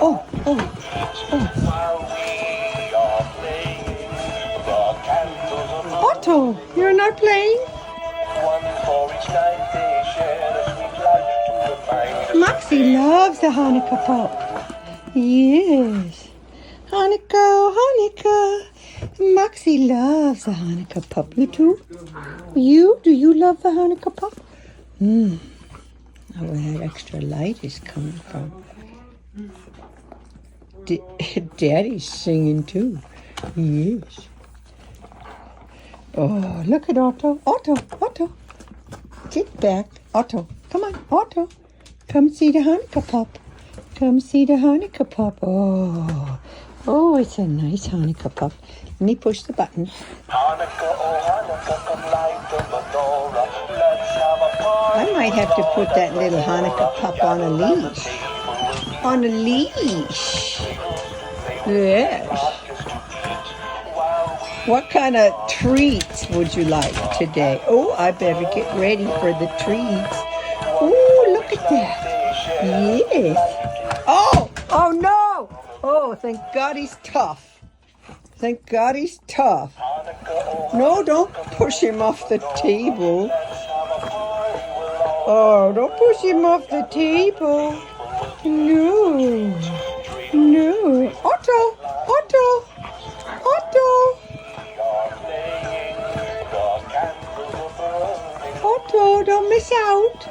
Oh, oh, oh. Otto, you're not playing? Maxie loves the Hanukkah pop. Yes. Hanukkah, Hanukkah. Maxie loves the Hanukkah pop. You too? Do you love the Hanukkah pop? Oh, where that extra light is coming from. Daddy's singing too. Yes. Oh, look at Otto. Otto. Sit back. Otto, come on, Otto. Come see the Hanukkah pop. Come see the Hanukkah pop. Oh, it's a nice Hanukkah pop. Let me push the button. I might have to put that little Hanukkah pop on a leash. On a leash. Yes. What kind of treats would you like today? Oh, I better get ready for the treats. Oh, look at that. Yes. Oh no. Oh, thank God he's tough. Thank God he's tough. No, don't push him off the table. Oh, don't push him off the table. No. Otto. Otto, don't miss out.